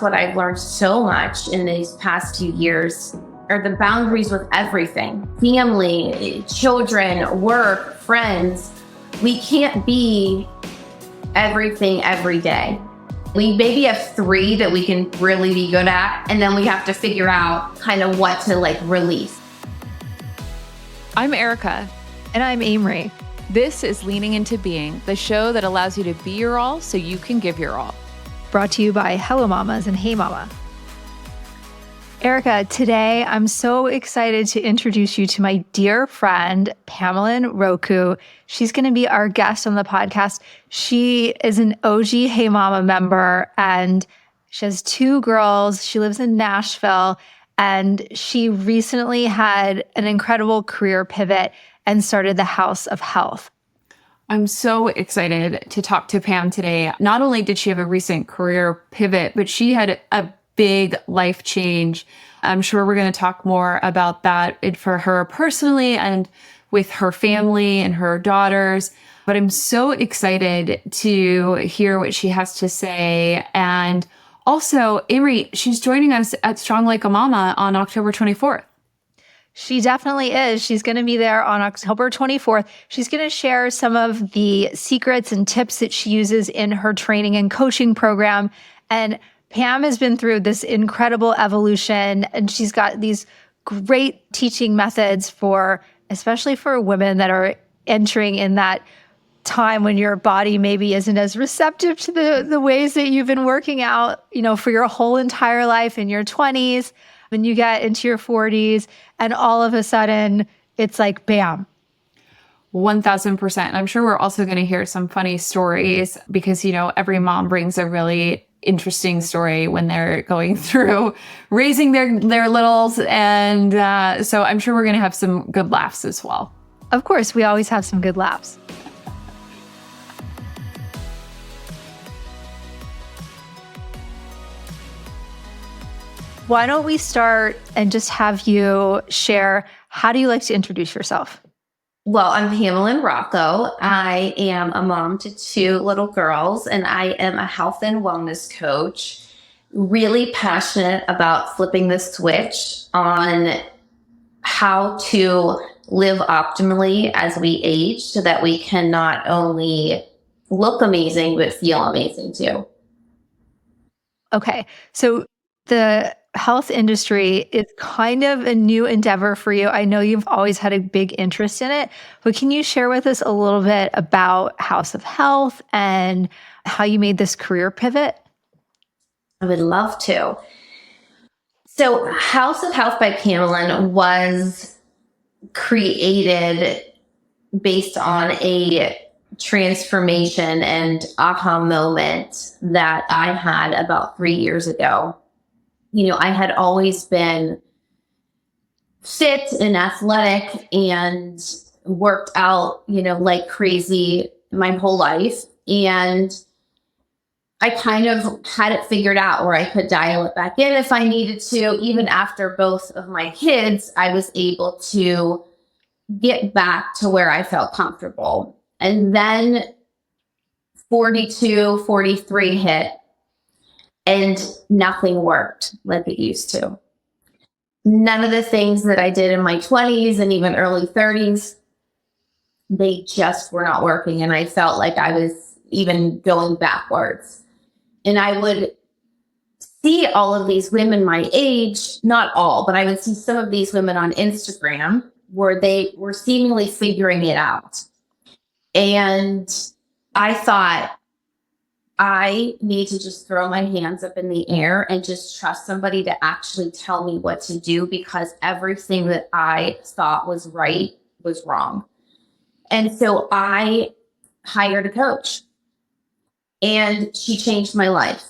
What I've learned so much in these past 2 years are the boundaries with everything. Family, children, work, friends. We can't be everything every day. We maybe have 3 that we can really be good at, and then we have to figure out kind of what to release. I'm Erica. And I'm Amory. This is Leaning Into Being, the show that allows you to be your all so you can give your all. Brought to you by Hello Mamas and Hey Mama. Erica, today I'm so excited to introduce you to my dear friend, Pamelyn Rocco. She's going to be our guest on the podcast. She is an OG Hey Mama member, and she has 2 girls. She lives in Nashville, and she recently had an incredible career pivot and started the House of Health. I'm so excited to talk to Pam today. Not only did she have a recent career pivot, but she had a big life change. I'm sure we're going to talk more about that for her personally and with her family and her daughters. But I'm so excited to hear what she has to say. And also, Amory, she's joining us at Strong Like a Mama on October 24th. She definitely is. She's going to be there on October 24th. She's going to share some of the secrets and tips that she uses in her training and coaching program. And Pam has been through this incredible evolution, and she's got these great teaching methods especially for women that are entering in that time when your body maybe isn't as receptive to the ways that you've been working out, for your whole entire life in your 20s. When you get into your 40s and all of a sudden it's like, bam. 1000%. And I'm sure we're also going to hear some funny stories because, every mom brings a really interesting story when they're going through raising their littles. And so I'm sure we're going to have some good laughs as well. Of course, we always have some good laughs. Why don't we start and just have you share, how do you like to introduce yourself? Well, I'm Pamelyn Rocco. I am a mom to 2 little girls, and I am a health and wellness coach. Really passionate about flipping the switch on how to live optimally as we age so that we can not only look amazing, but feel amazing too. Okay, so the health industry is kind of a new endeavor for you. I know you've always had a big interest in it, but can you share with us a little bit about House of Health and how you made this career pivot? I would love to. So House of Health by Pamelyn was created based on a transformation and aha moment that I had about 3 years ago. I had always been fit and athletic and worked out, like crazy my whole life. And I kind of had it figured out where I could dial it back in if I needed to. Even after both of my kids, I was able to get back to where I felt comfortable. And then 42, 43 hit. And nothing worked like it used to. None of the things that I did in my 20s and even early 30s, they just were not working. And I felt like I was even going backwards. And I would see all of these women my age, not all, but I would see some of these women on Instagram where they were seemingly figuring it out. And I thought, I need to just throw my hands up in the air and just trust somebody to actually tell me what to do, because everything that I thought was right was wrong. And so I hired a coach, and she changed my life.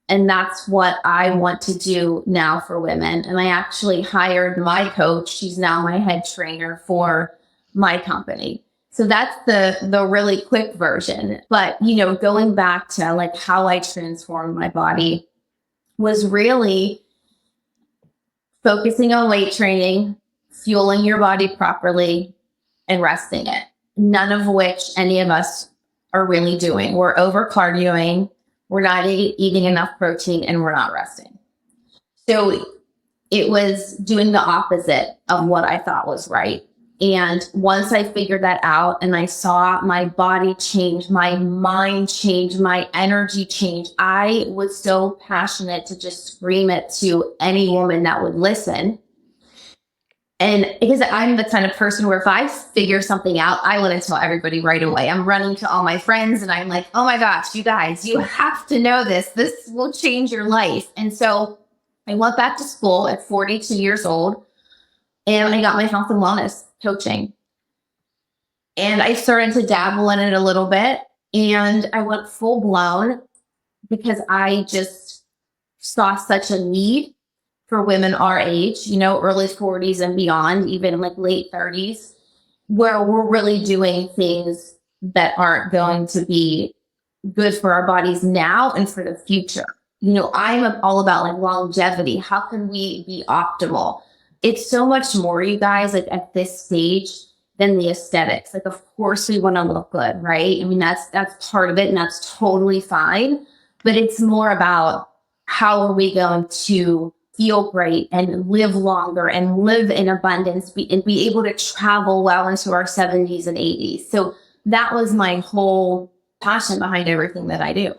And that's what I want to do now for women. And I actually hired my coach. She's now my head trainer for my company. So that's the really quick version. But, going back to how I transformed my body was really focusing on weight training, fueling your body properly, and resting it. None of which any of us are really doing. We're over cardioing. we're not eating enough protein, and we're not resting. So it was doing the opposite of what I thought was right. And once I figured that out and I saw my body change, my mind change, my energy change, I was so passionate to just scream it to any woman that would listen. And because I'm the kind of person where if I figure something out, I want to tell everybody right away. I'm running to all my friends and I'm like, oh my gosh, you guys, you have to know this. This will change your life. And so I went back to school at 42 years old and I got my health and wellness coaching. And I started to dabble in it a little bit and I went full blown because I just saw such a need for women our age, early 40s and beyond, even like late 30s, where we're really doing things that aren't going to be good for our bodies now and for the future. I'm all about like longevity. How can we be optimal? It's so much more, you guys, like at this stage than the aesthetics. Like, of course we want to look good, right? I mean, that's part of it and that's totally fine. But it's more about how are we going to feel great and live longer and live in abundance and be able to travel well into our 70s and 80s. So that was my whole passion behind everything that I do.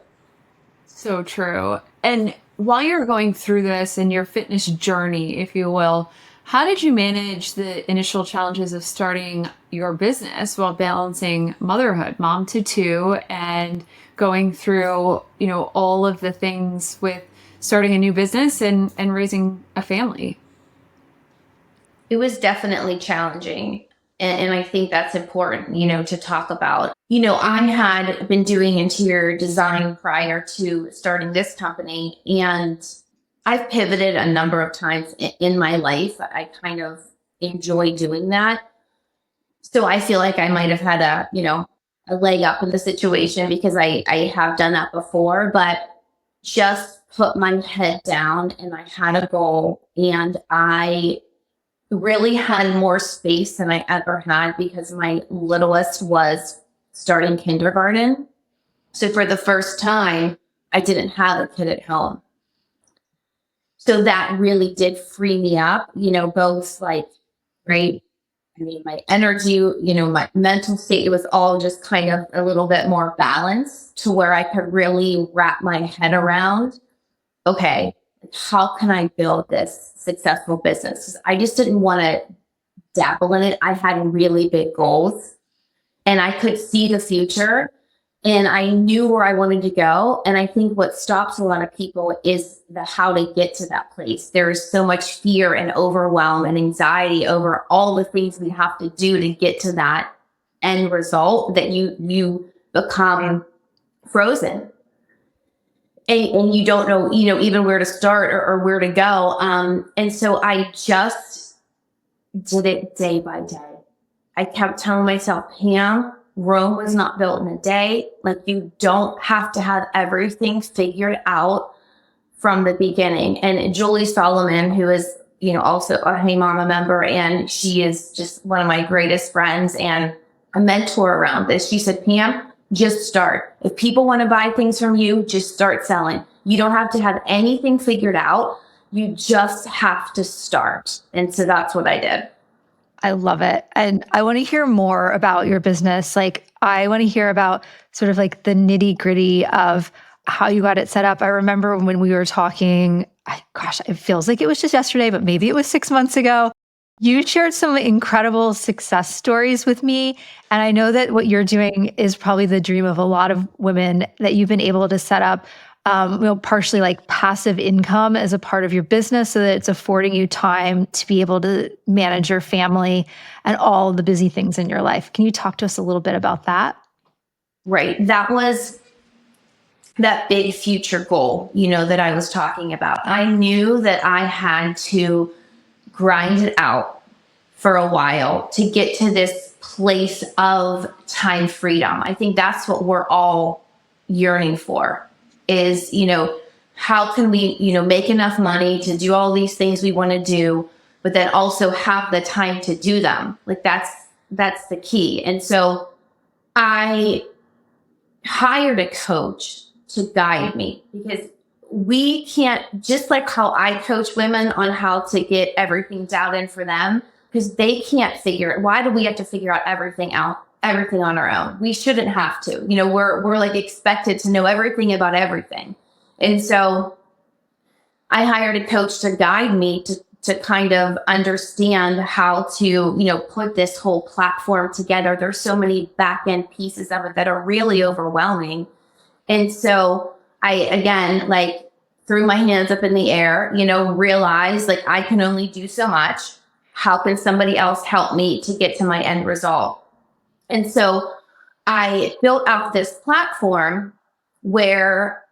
So true. And while you're going through this in your fitness journey, if you will, how did you manage the initial challenges of starting your business while balancing motherhood, mom to two, and going through, all of the things with starting a new business and raising a family? It was definitely challenging. And I think that's important, to talk about. I had been doing interior design prior to starting this company, and I've pivoted a number of times in my life. I kind of enjoy doing that. So I feel like I might have had a leg up in the situation because I have done that before, but just put my head down and I had a goal and I really had more space than I ever had because my littlest was starting kindergarten. So for the first time, I didn't have a kid at home. So that really did free me up, both like, right? I mean, my energy, my mental state, it was all just kind of a little bit more balanced to where I could really wrap my head around, okay, how can I build this successful business? 'Cause I just didn't want to dabble in it. I had really big goals and I could see the future and I knew where I wanted to go. And I think what stops a lot of people is the how to get to that place. There is so much fear and overwhelm and anxiety over all the things we have to do to get to that end result that you become frozen. And you don't know, even where to start or where to go. And so I just did it day by day. I kept telling myself, Pam, Rome was not built in a day. Like, you don't have to have everything figured out from the beginning. And Julie Solomon, who is, also a Hey Mama member, and she is just one of my greatest friends and a mentor around this. She said, Pam, just start. If people want to buy things from you, just start selling. You don't have to have anything figured out. You just have to start. And so that's what I did. I love it. And I want to hear more about your business. Like, I want to hear about sort of like the nitty gritty of how you got it set up. I remember when we were talking, it feels like it was just yesterday, but maybe it was 6 months ago. You shared some incredible success stories with me. And I know that what you're doing is probably the dream of a lot of women, that you've been able to set up partially like passive income as a part of your business so that it's affording you time to be able to manage your family and all the busy things in your life. Can you talk to us a little bit about that? Right. That was that big future goal, that I was talking about. I knew that I had to grind it out for a while to get to this place of time freedom. I think that's what we're all yearning for is, how can we, make enough money to do all these things we want to do, but then also have the time to do them. Like that's the key. And so I hired a coach to guide me, because we can't, just like how I coach women on how to get everything dialed in for them, because they can't figure it. Why do we have to figure out everything on our own? We shouldn't have to. We're like expected to know everything about everything. And so I hired a coach to guide me to kind of understand how to, put this whole platform together. There's so many back end pieces of it that are really overwhelming. And so I, again, like, threw my hands up in the air, realized like I can only do so much. How can somebody else help me to get to my end result? And so I built out this platform where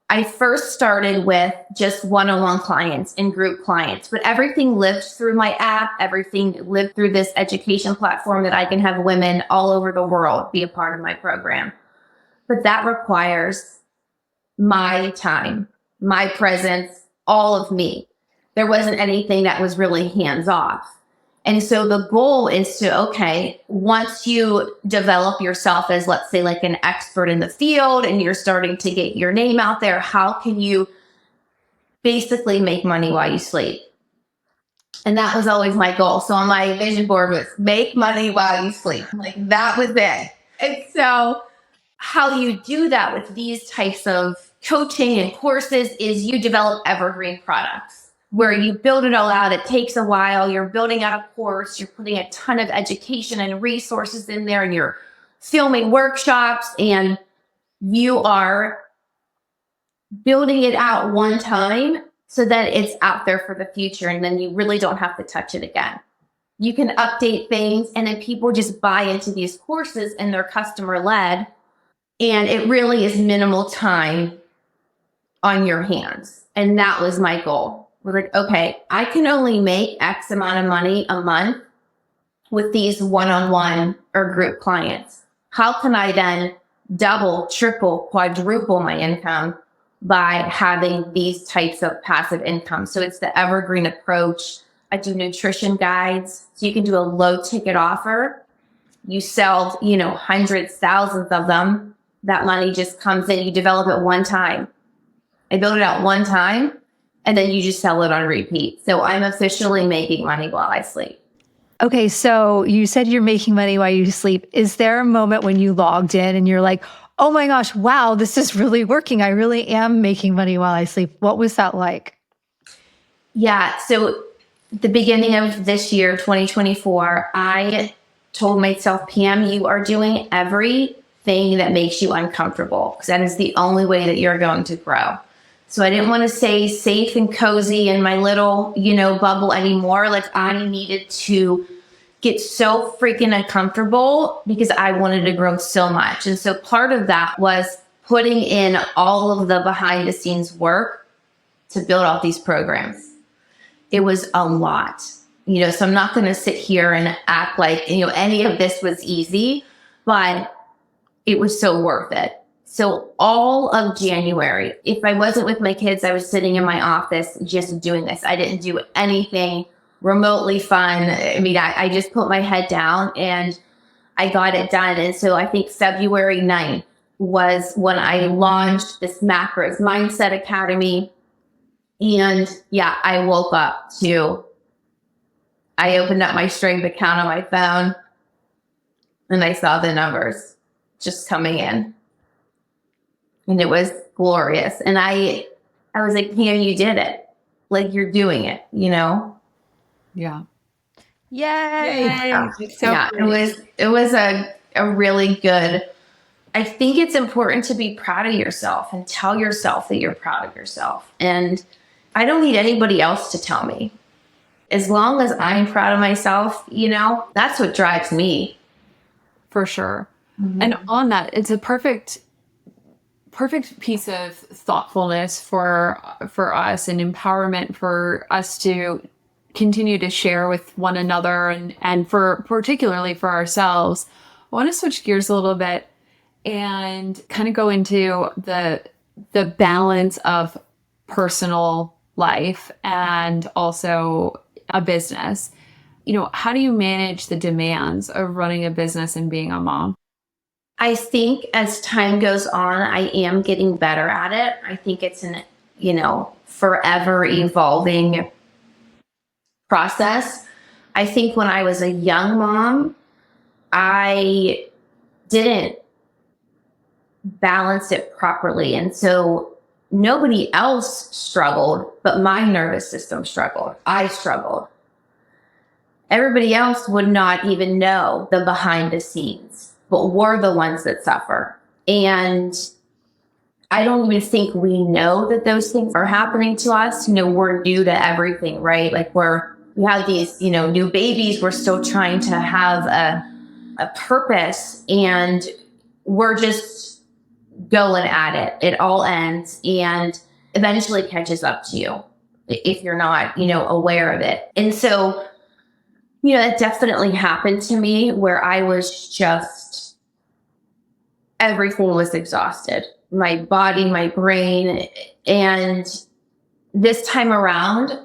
I first started with just one-on-one clients and group clients, but everything lived through my app. Everything lived through this education platform that I can have women all over the world be a part of my program. But that requires my time, my presence, all of me. There wasn't anything that was really hands off. And so the goal is to, once you develop yourself as, let's say, like an expert in the field and you're starting to get your name out there, how can you basically make money while you sleep? And that was always my goal. So on my vision board was make money while you sleep. Like, that was it. And so how you do that with these types of coaching and courses is you develop evergreen products where you build it all out. It takes a while. You're building out a course. You're putting a ton of education and resources in there, and you're filming workshops, and you are building it out one time so that it's out there for the future. And then you really don't have to touch it again. You can update things, and then people just buy into these courses and they're customer led. And it really is minimal time on your hands. And that was my goal. We're like, I can only make X amount of money a month with these one-on-one or group clients. How can I then double, triple, quadruple my income by having these types of passive income? So it's the evergreen approach. I do nutrition guides. So you can do a low ticket offer. You sell, hundreds, thousands of them. That money just comes in. You develop it one time. I build it out one time, and then you just sell it on repeat. So I'm officially making money while I sleep. Okay, so you said you're making money while you sleep. Is there a moment when you logged in and you're like, oh my gosh, wow, this is really working. I really am making money while I sleep. What was that like? Yeah, so the beginning of this year, 2024, I told myself, Pam, you are doing everything that makes you uncomfortable, because that is the only way that you're going to grow. So I didn't want to stay safe and cozy in my little, bubble anymore. Like, I needed to get so freaking uncomfortable because I wanted to grow so much. And so part of that was putting in all of the behind the scenes work to build out these programs. It was a lot, so I'm not going to sit here and act like, any of this was easy, but it was so worth it. So all of January, if I wasn't with my kids, I was sitting in my office just doing this. I didn't do anything remotely fun. I mean, I just put my head down and I got it done. And so I think February 9th was when I launched this Macros Mindset Academy. And yeah, I woke up I opened up my Stripe account on my phone and I saw the numbers just coming in. And it was glorious. And I was like, Pam, you did it. Like, you're doing it, Yeah. Yay. Yeah. It was a really good, I think it's important to be proud of yourself and tell yourself that you're proud of yourself. And I don't need anybody else to tell me. As long as I'm proud of myself, that's what drives me. For sure. Mm-hmm. And on that, it's a perfect piece of thoughtfulness for us, and empowerment for us to continue to share with one another, and for particularly for ourselves. I want to switch gears a little bit and kind of go into the balance of personal life and also a business. How do you manage the demands of running a business and being a mom? I think as time goes on, I am getting better at it. I think it's an, forever evolving process. I think when I was a young mom, I didn't balance it properly. And so nobody else struggled, but my nervous system struggled. I struggled. Everybody else would not even know the behind the scenes, but we're the ones that suffer. And I don't even think we know that those things are happening to us. We're new to everything, right? Like we have these, new babies. We're still trying to have a purpose, and we're just going at it. It all ends and eventually catches up to you if you're not, aware of it. And so, that definitely happened to me where I was just, everything was exhausted. My body, my brain. And this time around,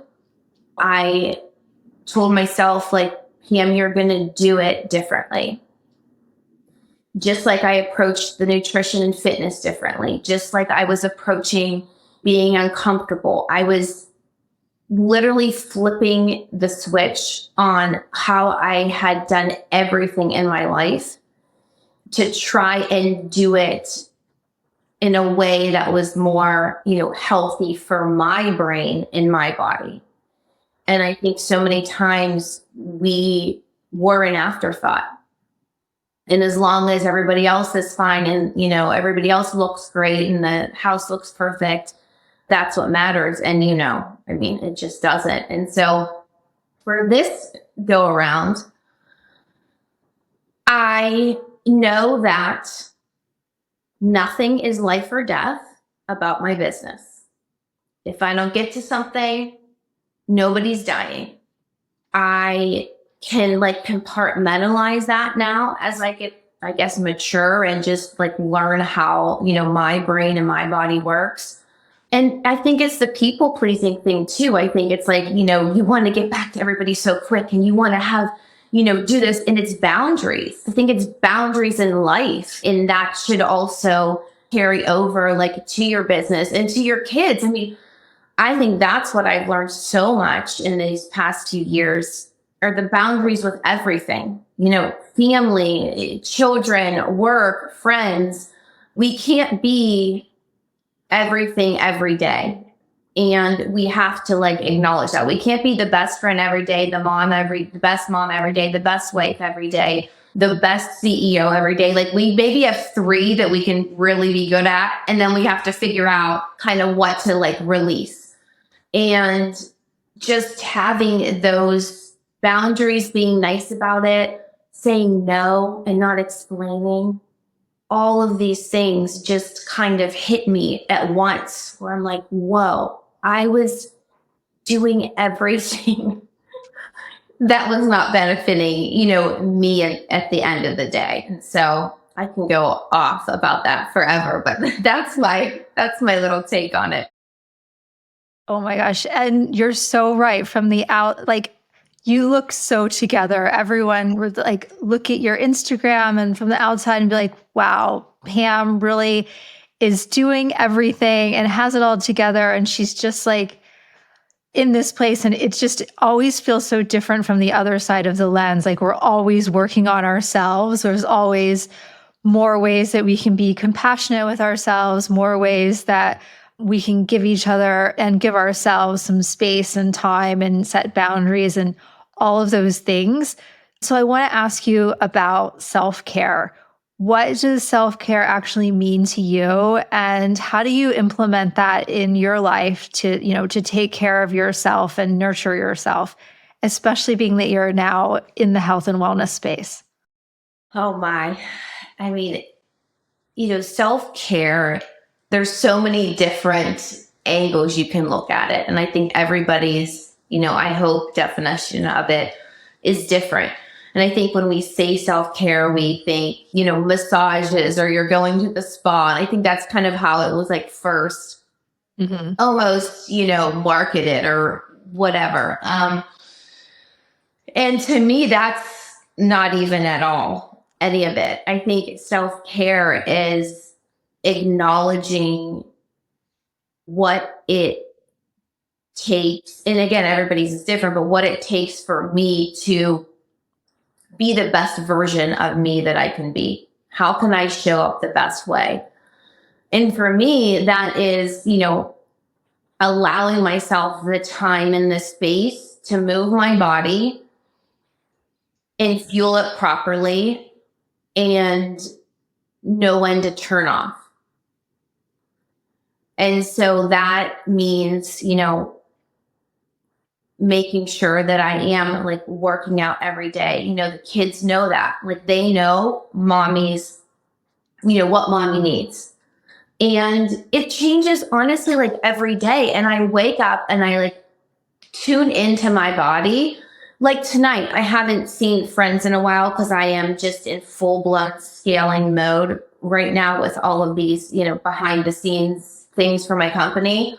I told myself, like, Pam, you're going to do it differently. Just like I approached the nutrition and fitness differently, just like I was approaching being uncomfortable. I was literally flipping the switch on how I had done everything in my life to try and do it in a way that was more, healthy for my brain and my body. And I think so many times we were an afterthought. And as long as everybody else is fine and, everybody else looks great and the house looks perfect, that's what matters. And, it just doesn't. And so for this go around, I know that nothing is life or death about my business. If I don't get to something, nobody's dying. I can compartmentalize that now as I get, I guess, mature and just learn how, my brain and my body works. And I think it's the people pleasing thing too. I think it's you want to get back to everybody so quick and you want to have, do this, and it's boundaries. I think it's boundaries in life, and that should also carry over to your business and to your kids. I think that's what I've learned so much in these past few years are the boundaries with everything, family, children, work, friends. We can't be everything every day. And we have to acknowledge that we can't be the best friend every day, the best mom every day, the best wife every day, the best CEO every day. We maybe have 3 that we can really be good at. And then we have to figure out kind of what to release. And just having those boundaries, being nice about it, saying no and not explaining. All of these things just kind of hit me at once where I'm like, whoa, I was doing everything that was not benefiting, me at the end of the day. And so I can go off about that forever, but that's my little take on it. Oh my gosh. And you're so right. From the out, you look so together. Everyone would look at your Instagram and from the outside and be like, wow, Pam really is doing everything and has it all together. And she's just in this place. And it just always feels so different from the other side of the lens. We're always working on ourselves. There's always more ways that we can be compassionate with ourselves, more ways that we can give each other and give ourselves some space and time and set boundaries and all of those things. So I want to ask you about self-care. What does self-care actually mean to you? And how do you implement that in your life to take care of yourself and nurture yourself, especially being that you're now in the health and wellness space? Oh my. Self-care, there's so many different angles you can look at it. And I think everybody's, I hope definition of it is different. And I think when we say self-care, we think, massages or you're going to the spa. And I think that's kind of how it was first almost, marketed or whatever. And to me, that's not even at all any of it. I think self-care is acknowledging what it takes. And again, everybody's is different, but what it takes for me to be the best version of me that I can be. How can I show up the best way? And for me, that is, allowing myself the time and the space to move my body and fuel it properly and know when to turn off. And so that means, making sure that I am like working out every day. The kids know that. Like they know mommy's, what mommy needs. And it changes honestly like every day. And I wake up and I like tune into my body. Like tonight, I haven't seen friends in a while because I am just in full blown scaling mode right now with all of these, behind the scenes things for my company.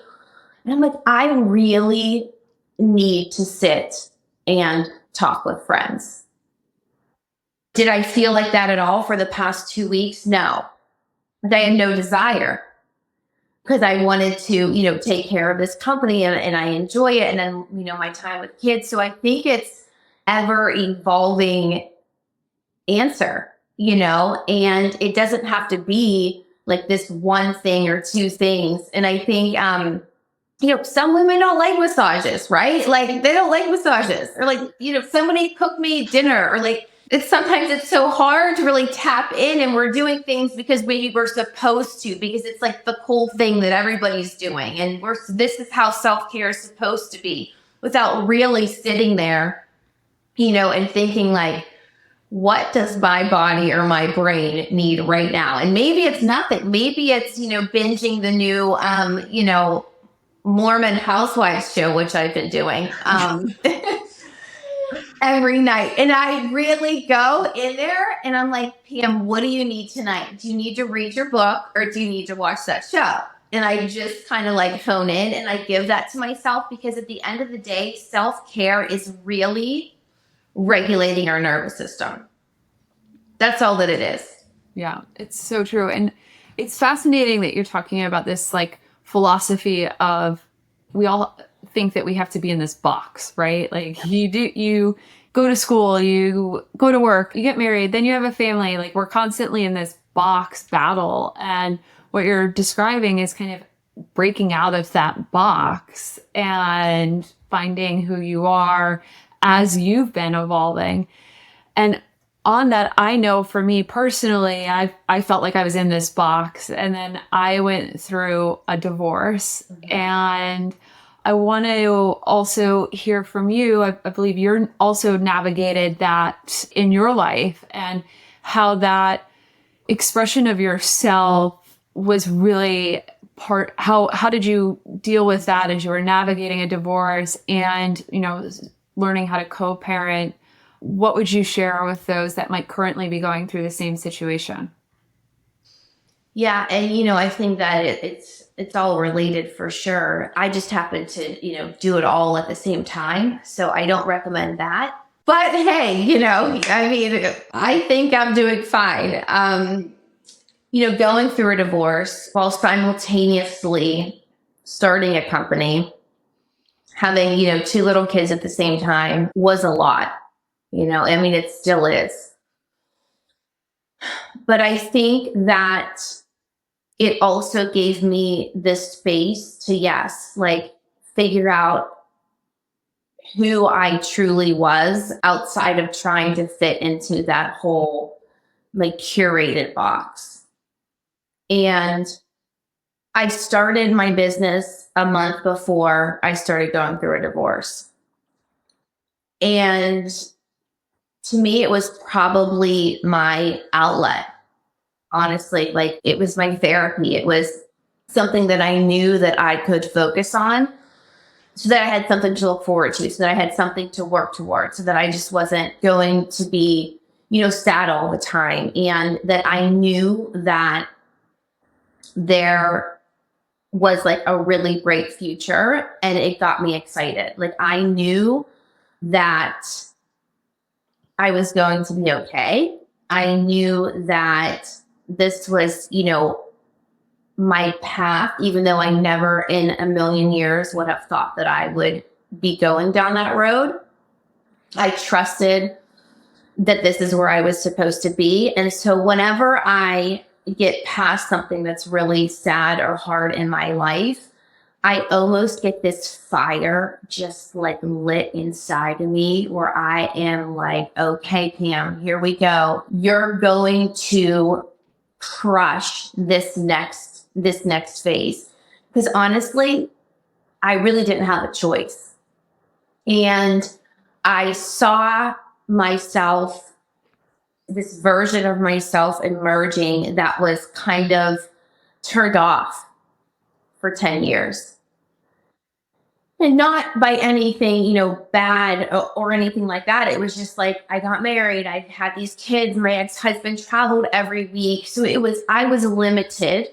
And I'm like, I really need to sit and talk with friends. Did I feel like that at all for the past 2 weeks? No. But I had no desire because I wanted to, take care of this company and I enjoy it. And then, my time with kids. So I think it's ever evolving answer, and it doesn't have to be like this one thing or two things. And I think, some women don't like massages, right? Like they don't like massages or like, somebody cook me dinner or like sometimes it's so hard to really tap in and we're doing things because maybe we're supposed to, because it's like the cool thing that everybody's doing. And this is how self-care is supposed to be without really sitting there, and thinking like, what does my body or my brain need right now? And maybe it's nothing. Maybe it's, binging the new, Mormon Housewives show, which I've been doing every night. And I really go in there and I'm like, Pam, what do you need tonight? Do you need to read your book or do you need to watch that show? And I just kind of like hone in and I give that to myself because at the end of the day, self-care is really regulating our nervous system. That's all that it is. Yeah, it's so true. And it's fascinating that you're talking about this like philosophy of we all think that we have to be in this box, right? Like you go to school, you go to work, you get married, then you have a family. Like we're constantly in this box battle. And what you're describing is kind of breaking out of that box and finding who you are as you've been evolving. And on that, I know for me personally, I felt like I was in this box and then I went through a divorce. Mm-hmm. And I want to also hear from you. I believe you're also navigated that in your life and how that expression of yourself was really how did you deal with that as you were navigating a divorce and, learning how to co-parent? What would you share with those that might currently be going through the same situation? Yeah. And, I think that it's all related for sure. I just happen to, do it all at the same time. So I don't recommend that. But hey, I think I'm doing fine. Going through a divorce while simultaneously starting a company, having, 2 little kids at the same time was a lot. It still is. But I think that it also gave me the space to, yes, like figure out who I truly was outside of trying to fit into that whole like curated box. And I started my business a month before I started going through a divorce. And to me, it was probably my outlet. Honestly, like it was my therapy. It was something that I knew that I could focus on so that I had something to look forward to, so that I had something to work towards, so that I just wasn't going to be, sad all the time. And that I knew that there was like a really great future and it got me excited. Like I knew that I was going to be okay. I knew that this was, my path, even though I never in a million years would have thought that I would be going down that road. I trusted that this is where I was supposed to be. And so whenever I get past something that's really sad or hard in my life, I almost get this fire just like lit inside of me where I am like, okay, Pam, here we go. You're going to crush this next phase. Because honestly, I really didn't have a choice. And I saw myself, this version of myself emerging that was kind of turned off for 10 years. And not by anything, bad or anything like that. It was just like, I got married. I had these kids. My ex-husband traveled every week. So I was limited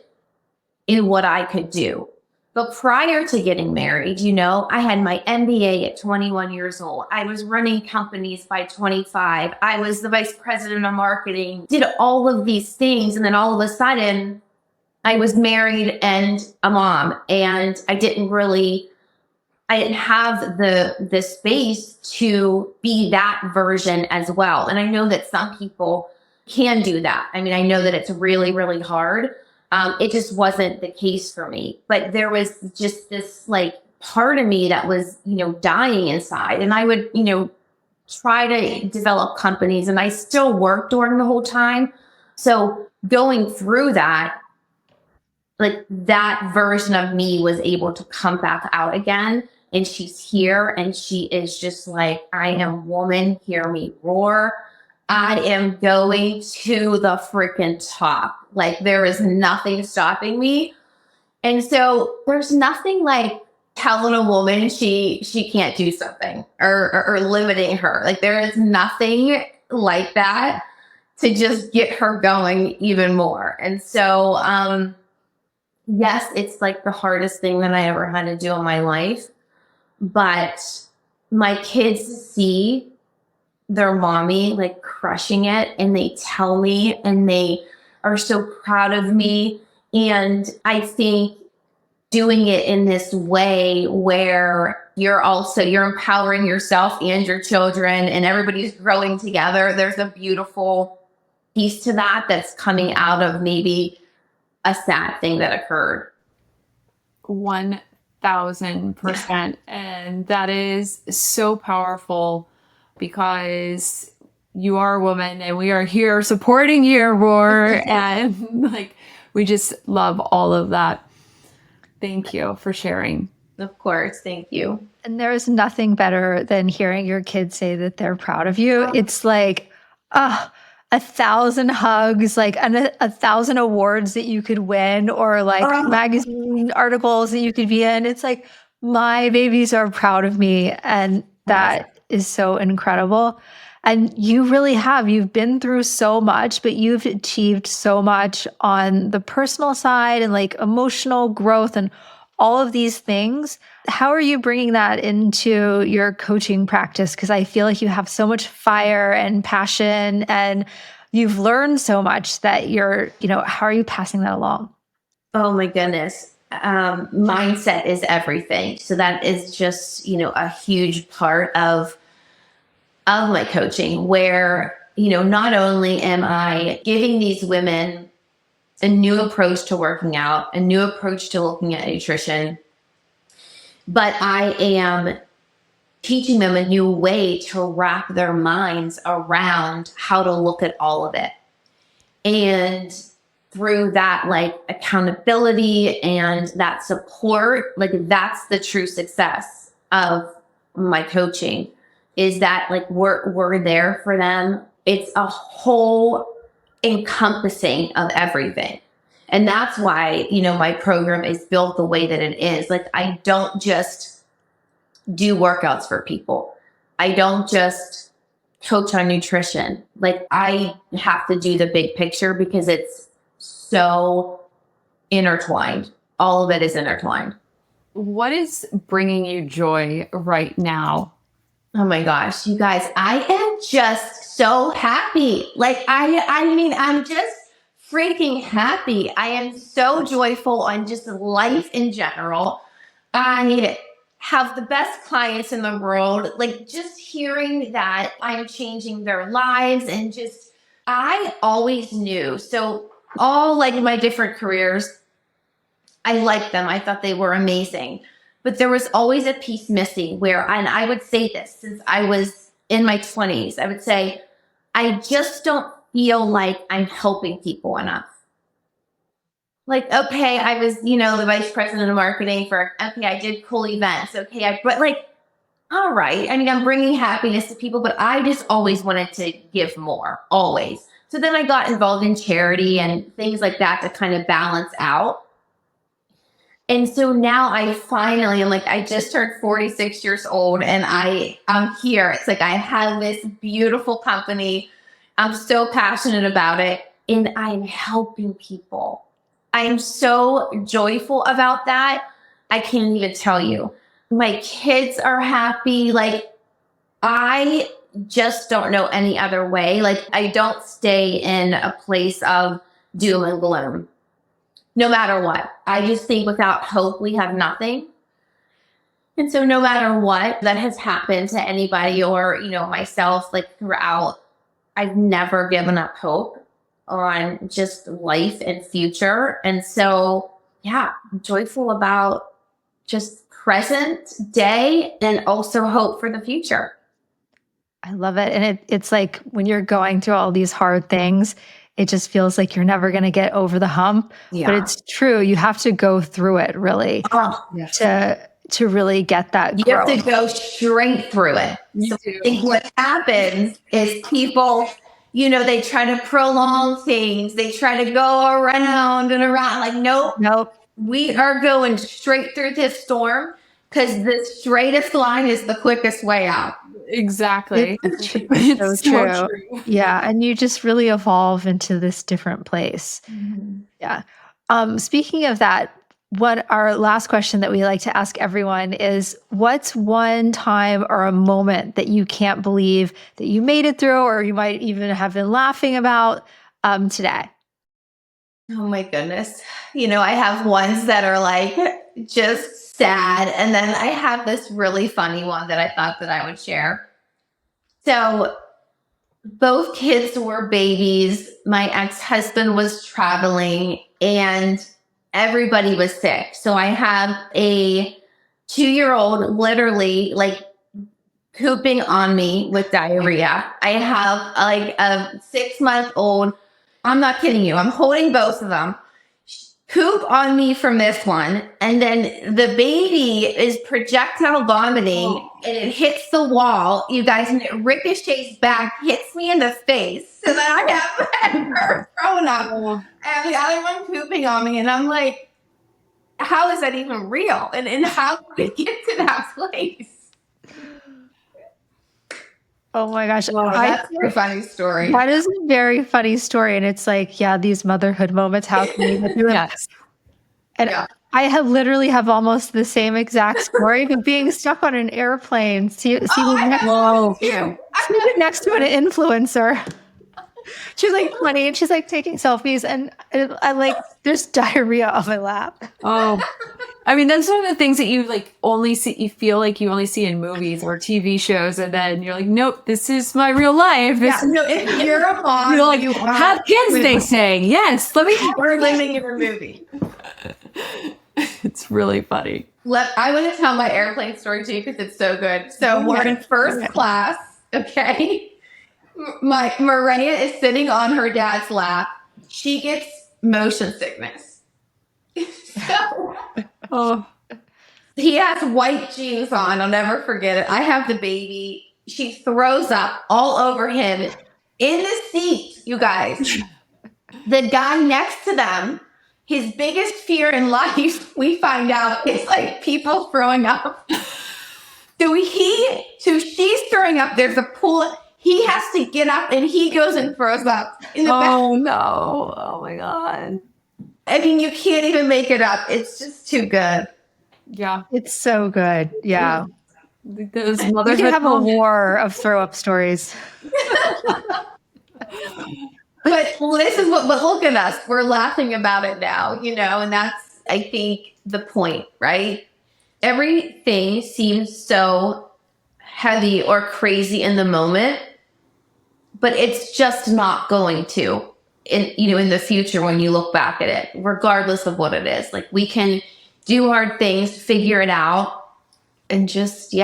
in what I could do. But prior to getting married, I had my MBA at 21 years old. I was running companies by 25. I was the vice president of marketing, did all of these things. And then all of a sudden I was married and a mom, and I didn't have the space to be that version as well. And I know that some people can do that. I mean, I know that it's really, really hard. It just wasn't the case for me. But there was just this like part of me that was, dying inside. And I would, try to develop companies, and I still worked during the whole time. So going through that, like that version of me was able to come back out again. And she's here, and she is just like, I am woman, hear me roar. I am going to the freaking top. Like there is nothing stopping me. And so there's nothing like telling a woman she can't do something or limiting her. Like there is nothing like that to just get her going even more. And so, yes, it's like the hardest thing that I ever had to do in my life. But my kids see their mommy like crushing it, and they tell me, and they are so proud of me. And I think doing it in this way where you're empowering yourself and your children, and everybody's growing together. There's a beautiful piece to that that's coming out of maybe a sad thing that occurred. 1,000%. And that is so powerful, because you are a woman and we are here supporting you, Roar. And like, we just love all of that. Thank you for sharing. Of course. Thank you. And there is nothing better than hearing your kids say that they're proud of you. It's like, 1,000 hugs, like 1,000 awards that you could win, or like magazine articles that you could be in. It's like, my babies are proud of me. And that is so incredible. And you really have. You've been through so much, but you've achieved so much on the personal side and like emotional growth and all of these things. How are you bringing that into your coaching practice? Because I feel like you have so much fire and passion, and you've learned so much that how are you passing that along? Oh my goodness. Mindset is everything. So that is just, a huge part of my coaching, where, not only am I giving these women a new approach to working out, a new approach to looking at nutrition, but I am teaching them a new way to wrap their minds around how to look at all of it. And through that, like accountability and that support, like that's the true success of my coaching, is that like we're there for them. It's a whole encompassing of everything. And that's why, my program is built the way that it is. Like I don't just do workouts for people. I don't just coach on nutrition. Like I have to do the big picture, because it's so intertwined. All of it is intertwined. What is bringing you joy right now? Oh my gosh, you guys, I am just so happy. Like, I mean, I'm just freaking happy. I am so joyful on just life in general. I have the best clients in the world. Like, just hearing that I'm changing their lives, and just, I always knew. So, all like my different careers, I liked them. I thought they were amazing. But there was always a piece missing where, and I would say this since I was in my 20s, I would say, I just don't feel like I'm helping people enough. Like, okay, I was, the vice president of marketing for, okay, I did cool events. Okay, but like, all right. I mean, I'm bringing happiness to people, but I just always wanted to give more, always. So then I got involved in charity and things like that to kind of balance out. And so now I finally am like, I just turned 46 years old and I'm here. It's like I have this beautiful company. I'm so passionate about it and I'm helping people. I'm so joyful about that. I can't even tell you. My kids are happy. Like, I just don't know any other way. Like, I don't stay in a place of doom and gloom. No matter what. I just think without hope, we have nothing. And so no matter what that has happened to anybody or, myself, like throughout, I've never given up hope on just life and future. And so, yeah, I'm joyful about just present day and also hope for the future. I love it. And it's like when you're going through all these hard things, it just feels like you're never going to get over the hump. Yeah. But it's true. You have to go through it really to really get that You growth. have to go straight through it. So I think what happens is people, they try to prolong things. They try to go around and around. Like, nope. We are going straight through this storm because the straightest line is the quickest way out. Exactly. It's so true. Yeah. And you just really evolve into this different place. Mm-hmm. Yeah. Speaking of that, our last question that we like to ask everyone is, what's one time or a moment that you can't believe that you made it through, or you might even have been laughing about today? Oh my goodness. I have ones that are like just sad. And then I have this really funny one that I thought that I would share. So both kids were babies. My ex-husband was traveling and everybody was sick. So I have a 2-year-old literally like pooping on me with diarrhea. I have like a 6-month-old. I'm not kidding you. I'm holding both of them. Poop on me from this one. And then the baby is projectile vomiting and it hits the wall, you guys, and it ricochets back, hits me in the face. So then I have her thrown up. And the other one pooping on me. And I'm like, how is that even real? And how did we get to that place? Oh my gosh. Wow, that's a funny story. That is a very funny story. And it's like, yeah, these motherhood moments, how can we get through Yes. And I have almost the same exact story of being stuck on an airplane. See next to an influencer. She's like 20 and she's like taking selfies and I like there's diarrhea on my lap. Oh, I mean, that's one of the things that you like only see, you feel like you only see in movies or TV shows. And then you're like, nope, this is my real life. If you're a mom, you're like, have kids, they say. Yes, we're living in a movie. It's really funny. I want to tell my airplane story too because it's so good. So we're in first class, okay? My Maria is sitting on her dad's lap. She gets motion sickness. So he has white jeans on. I'll never forget it. I have the baby. She throws up all over him in the seat, you guys. The guy next to them, his biggest fear in life, we find out, is like people throwing up. So she's throwing up. There's a pool. He has to get up and he goes and throws up in the back. Oh no. Oh my God. I mean, you can't even make it up. It's just too good. Yeah. It's so good. Yeah. Those We motherhood could have a moments. war of throw up stories. But look at us. We're laughing about it now, and that's, I think, the point, right? Everything seems so heavy or crazy in the moment, but it's just not going to in the future when you look back at it, regardless of what it is. Like, we can do hard things, figure it out, and just,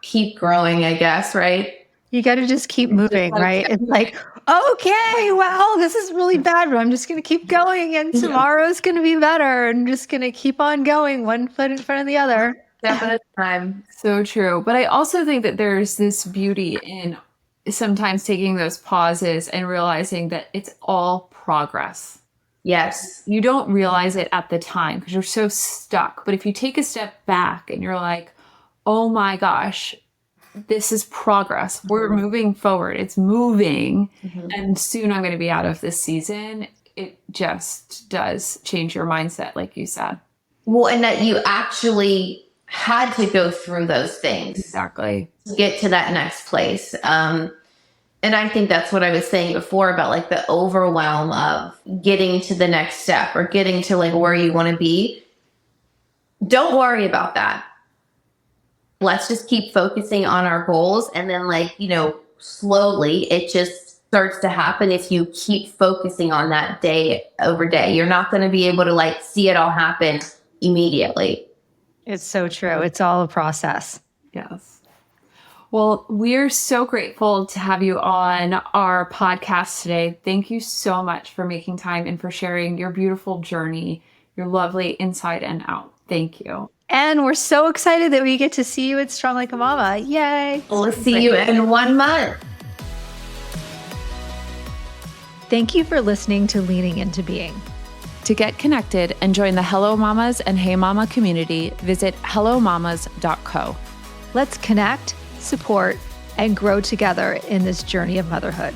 keep growing, I guess, right? You got to just keep moving, right? It's like, okay, well, this is really bad, but I'm just going to keep going, and tomorrow's going to be better. And just going to keep on going, one foot in front of the other. Step at a time. So true. But I also think that there's this beauty in sometimes taking those pauses and realizing that it's all progress. Yes. You don't realize it at the time because you're so stuck. But if you take a step back and you're like, oh my gosh, this is progress. We're moving forward. It's moving. And soon I'm going to be out of this season. It just does change your mindset, like you said. Well, and that you actually had to go through those things Exactly. to get to that next place. And I think that's what I was saying before about like the overwhelm of getting to the next step or getting to like where you want to be. Don't worry about that. Let's just keep focusing on our goals. And then slowly it just starts to happen if you keep focusing on that day over day. You're not going to be able to see it all happen immediately. It's so true. It's all a process. Yes. Well, we're so grateful to have you on our podcast today. Thank you so much for making time and for sharing your beautiful journey, your lovely inside and out. Thank you. And we're so excited that we get to see you at Strong Like a Mama. Yay. We'll see you in 1 month. Thank you for listening to Leaning Into Being. To get connected and join the Hello Mamas and Hey Mama community, visit hellomamas.co. Let's connect, support, and grow together in this journey of motherhood.